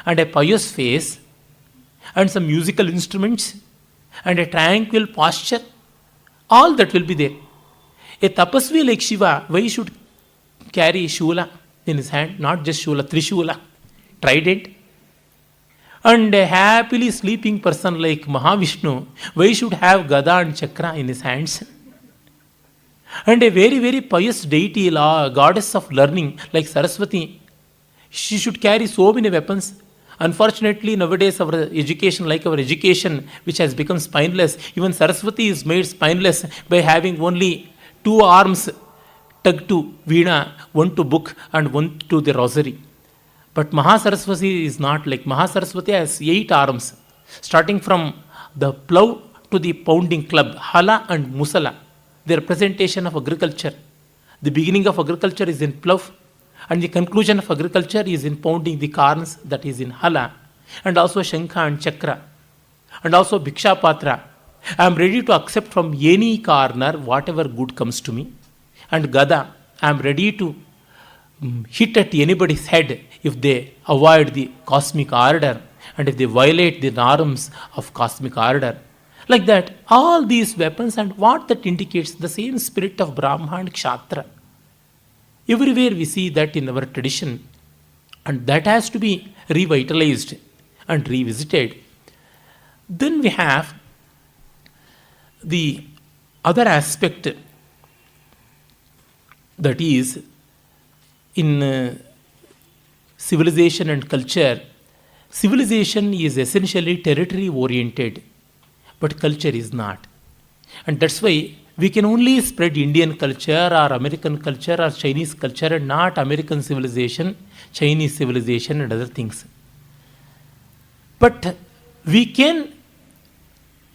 and a pious face, and some musical instruments, and a tranquil posture. All that will be there. A tapasvi like Shiva, why should carry shula in his hand? Not just shula, trishula, trident. And a happily sleeping person like Mahavishnu, why should have gada and chakra in his hands? And a very pious deity, goddess of learning like Saraswati, she should carry so many weapons. Unfortunately, nowadays our education, which has become spineless, even Saraswati is made spineless by having only two arms tugged to veena, one to book and one to the rosary. But Mahasaraswati is not like. Mahasaraswati has 8 arms, starting from the plough to the pounding club, hala and musala, the representation of agriculture. The beginning of agriculture is in plough, and the conclusion of agriculture is in pounding the corns, that is in hala, and also shankha and chakra, and also bhiksha patra. I am ready to accept from any corner whatever good comes to me. And gada, I am ready to hit at anybody's head if they avoid the cosmic order and if they violate the norms of cosmic order. Like that, all these weapons, and what that indicates, the same spirit of Brahma and Kshatriya. Everywhere we see that in our tradition, and that has to be revitalized and revisited. Then we have the other aspect, that is in civilization and culture. Civilization is essentially territory oriented, but culture is not. And that's why we can only spread Indian culture or American culture or Chinese culture and not American civilization, Chinese civilization, and other things. But we can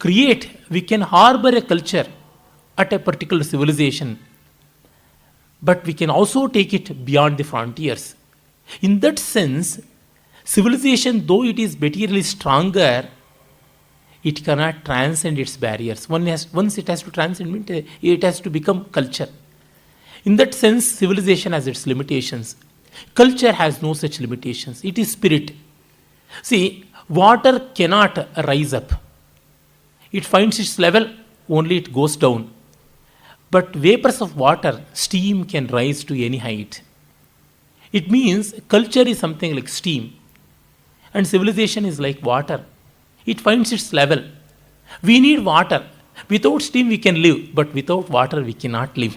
we can harbor a culture at a particular civilization, but we can also take it beyond the frontiers. In that sense, civilization, though it is materially stronger, it cannot transcend its barriers. Once it has to transcend, it has to become culture. In that sense, civilization has its limitations. Culture has no such limitations. It is spirit. See, water cannot rise up. It finds its level, only it goes down. But vapors of water, steam can rise to any height. It means culture is something like steam, and civilization is like water. It finds its level. We need water. Without steam we can live, but without water we cannot live.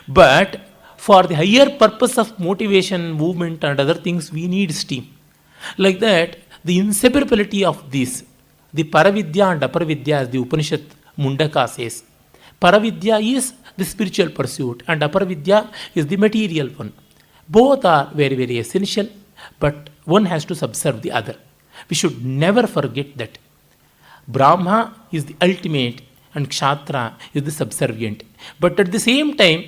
But for the higher purpose of motivation, movement, and other things, we need steam. Like that, the inseparability of these, the Paravidya and Aparavidya, as the Upanishad Mundaka says. Paravidya is the spiritual pursuit, and Aparavidya is the material one. Both are very, very essential, but one has to subserve the other. We should never forget that. Brahma is the ultimate and Kshatriya is the subservient. But at the same time,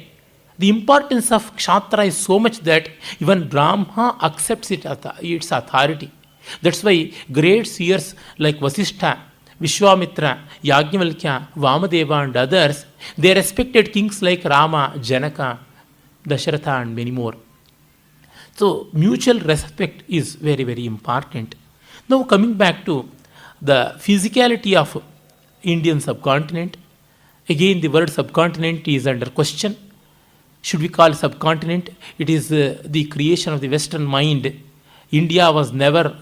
the importance of Kshatriya is so much that even Brahma accepts its authority. That's why great seers like Vasishtha, Vishwamitra, Yajnavalkya, Vamadeva, and others, they respected kings like Rama, Janaka, Dasharatha, and many more. So, mutual respect is very, very important. Now, coming back to the physicality of Indian subcontinent, again the word subcontinent is under question. Should we call subcontinent? It is the creation of the Western mind. India was never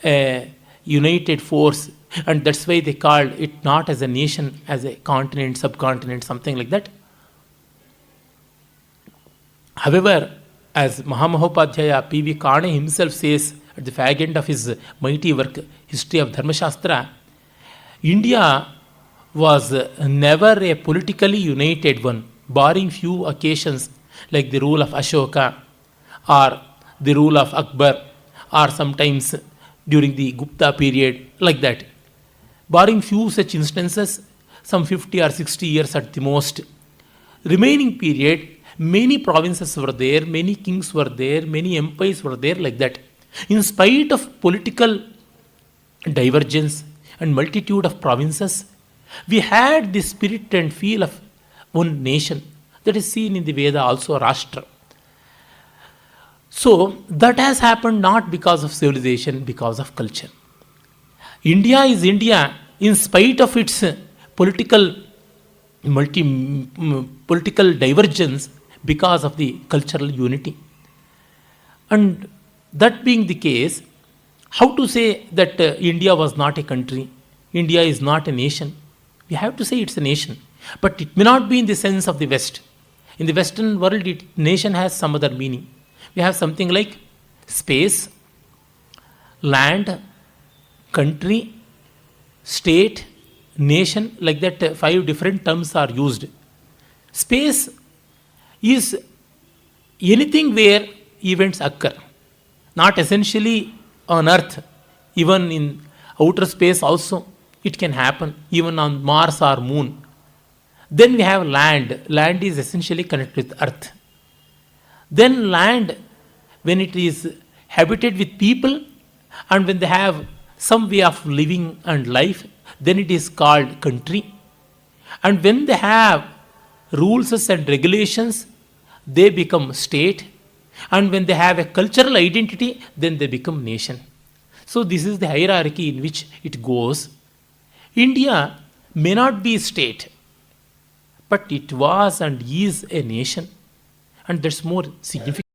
a united force, and that's why they called it not as a nation, as a continent, subcontinent, something like that. However, as Mahamahopadhyaya P.V. Kane himself says at the fag end of his mighty work, History of Dharmashastra, India was never a politically united one, barring few occasions like the rule of Ashoka or the rule of Akbar, or sometimes during the Gupta period, like that. Barring few such instances, some 50 or 60 years at the most, remaining period, many provinces were there, many kings were there, many empires were there, like that. In spite of political divergence and multitude of provinces, we had the spirit and feel of one nation. That is seen in the Veda also, Rashtra. So, that has happened not because of civilization, because of culture. India is India in spite of its political divergence, because of the cultural unity. And that being the case, how to say that India was not a country, India is not a nation? We have to say it's a nation, but it may not be in the sense of the West. In the Western world, nation has some other meaning. We have something like space, land, country, state, nation, like that. 5 different terms are used. Space is anything where events occur, not essentially on Earth, even in outer space also it can happen, even on Mars or Moon. Then we have land. Land is essentially connected with Earth. Then land, when it is habited with people and when they have some way of living and life, then it is called country. And when they have rules and regulations, they become state. And when they have a cultural identity, then they become nation. So this is the hierarchy in which it goes. India may not be a state, but it was and is a nation. And that's more significant.